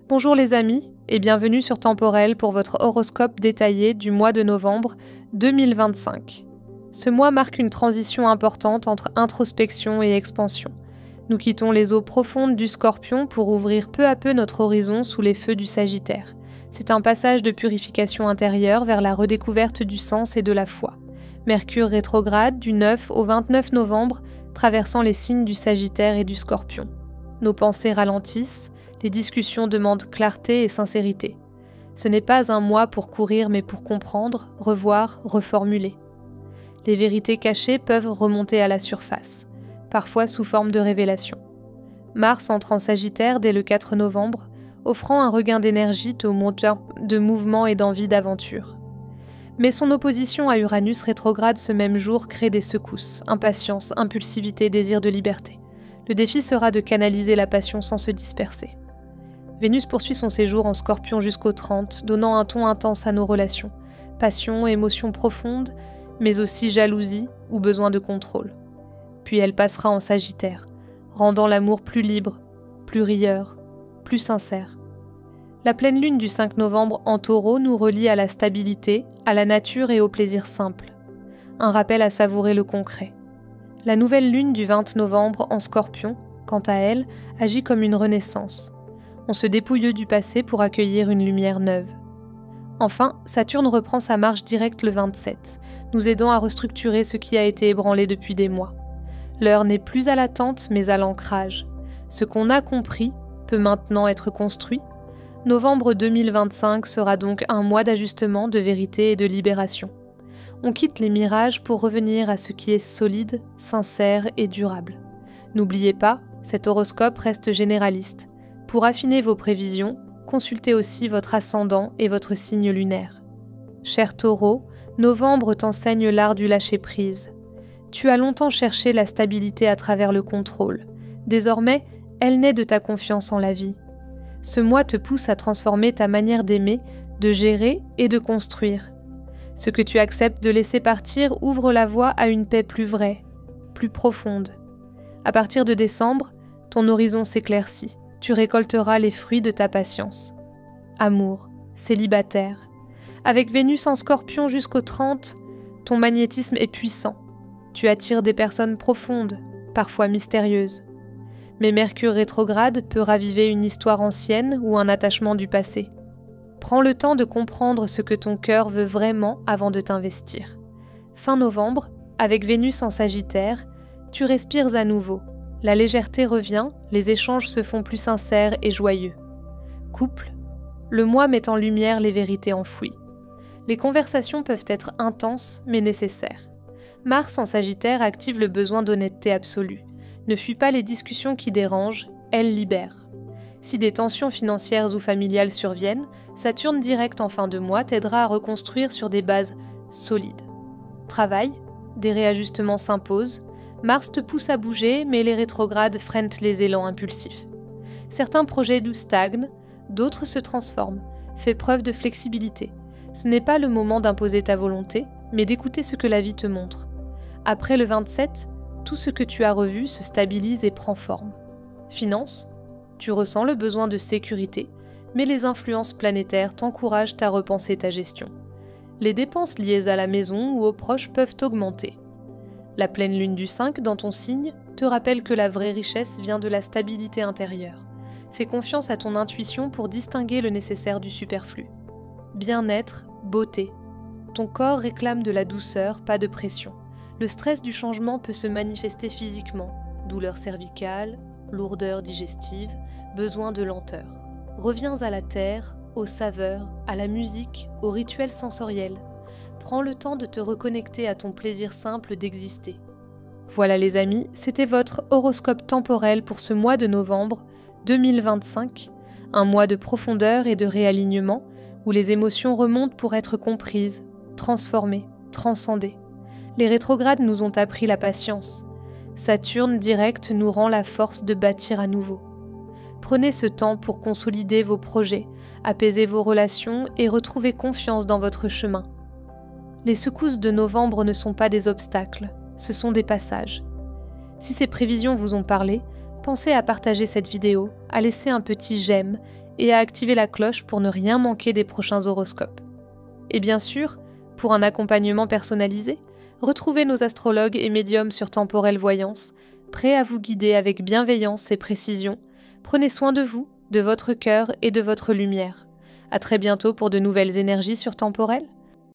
Bonjour les amis et bienvenue sur Temporel pour votre horoscope détaillé du mois de novembre 2025. Ce mois marque une transition importante entre introspection et expansion. Nous quittons les eaux profondes du Scorpion pour ouvrir peu à peu notre horizon sous les feux du Sagittaire. C'est un passage de purification intérieure vers la redécouverte du sens et de la foi. Mercure rétrograde du 9 au 29 novembre, traversant les signes du Sagittaire et du Scorpion. Nos pensées ralentissent, les discussions demandent clarté et sincérité. Ce n'est pas un mois pour courir mais pour comprendre, revoir, reformuler. Les vérités cachées peuvent remonter à la surface, parfois sous forme de révélation. Mars entre en Sagittaire dès le 4 novembre, offrant un regain d'énergie au moteur de mouvement et d'envie d'aventure. Mais son opposition à Uranus rétrograde ce même jour crée des secousses, impatience, impulsivité, désir de liberté. Le défi sera de canaliser la passion sans se disperser. Vénus poursuit son séjour en Scorpion jusqu'au 30, donnant un ton intense à nos relations. Passion, émotion profonde, mais aussi jalousie ou besoin de contrôle. Puis elle passera en Sagittaire, rendant l'amour plus libre, plus rieur, plus sincère. La pleine lune du 5 novembre en Taureau nous relie à la stabilité, à la nature et au plaisir simple. Un rappel à savourer le concret. La nouvelle lune du 20 novembre en Scorpion, quant à elle, agit comme une renaissance. On se dépouille du passé pour accueillir une lumière neuve. Enfin, Saturne reprend sa marche directe le 27, nous aidant à restructurer ce qui a été ébranlé depuis des mois. L'heure n'est plus à l'attente mais à l'ancrage. Ce qu'on a compris peut maintenant être construit. Novembre 2025 sera donc un mois d'ajustement, de vérité et de libération. On quitte les mirages pour revenir à ce qui est solide, sincère et durable. N'oubliez pas, cet horoscope reste généraliste. Pour affiner vos prévisions, consultez aussi votre ascendant et votre signe lunaire. Cher Taureau, novembre t'enseigne l'art du lâcher-prise. Tu as longtemps cherché la stabilité à travers le contrôle. Désormais, elle naît de ta confiance en la vie. Ce mois te pousse à transformer ta manière d'aimer, de gérer et de construire. Ce que tu acceptes de laisser partir ouvre la voie à une paix plus vraie, plus profonde. À partir de décembre, ton horizon s'éclaircit. Tu récolteras les fruits de ta patience. Amour, célibataire. Avec Vénus en Scorpion jusqu'au 30, ton magnétisme est puissant. Tu attires des personnes profondes, parfois mystérieuses. Mais Mercure rétrograde peut raviver une histoire ancienne ou un attachement du passé. Prends le temps de comprendre ce que ton cœur veut vraiment avant de t'investir. Fin novembre, avec Vénus en Sagittaire, tu respires à nouveau. La légèreté revient, les échanges se font plus sincères et joyeux. Couple, le mois met en lumière les vérités enfouies. Les conversations peuvent être intenses mais nécessaires. Mars en Sagittaire active le besoin d'honnêteté absolue. Ne fuis pas les discussions qui dérangent, elles libèrent. Si des tensions financières ou familiales surviennent, Saturne direct en fin de mois t'aidera à reconstruire sur des bases solides. Travail, des réajustements s'imposent. Mars te pousse à bouger, mais les rétrogrades freinent les élans impulsifs. Certains projets stagnent, d'autres se transforment. Fais preuve de flexibilité. Ce n'est pas le moment d'imposer ta volonté, mais d'écouter ce que la vie te montre. Après le 27, tout ce que tu as revu se stabilise et prend forme. Finances, tu ressens le besoin de sécurité, mais les influences planétaires t'encouragent à repenser ta gestion. Les dépenses liées à la maison ou aux proches peuvent augmenter. La pleine lune du 5 dans ton signe te rappelle que la vraie richesse vient de la stabilité intérieure. Fais confiance à ton intuition pour distinguer le nécessaire du superflu. Bien-être, beauté. Ton corps réclame de la douceur, pas de pression. Le stress du changement peut se manifester physiquement. Douleur cervicale, lourdeur digestive, besoin de lenteur. Reviens à la terre, aux saveurs, à la musique, aux rituels sensoriels. Prends le temps de te reconnecter à ton plaisir simple d'exister. Voilà les amis, c'était votre horoscope temporel pour ce mois de novembre 2025, un mois de profondeur et de réalignement où les émotions remontent pour être comprises, transformées, transcendées. Les rétrogrades nous ont appris la patience. Saturne direct nous rend la force de bâtir à nouveau. Prenez ce temps pour consolider vos projets, apaiser vos relations et retrouver confiance dans votre chemin. Les secousses de novembre ne sont pas des obstacles, ce sont des passages. Si ces prévisions vous ont parlé, pensez à partager cette vidéo, à laisser un petit j'aime et à activer la cloche pour ne rien manquer des prochains horoscopes. Et bien sûr, pour un accompagnement personnalisé, retrouvez nos astrologues et médiums sur Temporelle Voyance, prêts à vous guider avec bienveillance et précision. Prenez soin de vous, de votre cœur et de votre lumière. À très bientôt pour de nouvelles énergies sur Temporelle.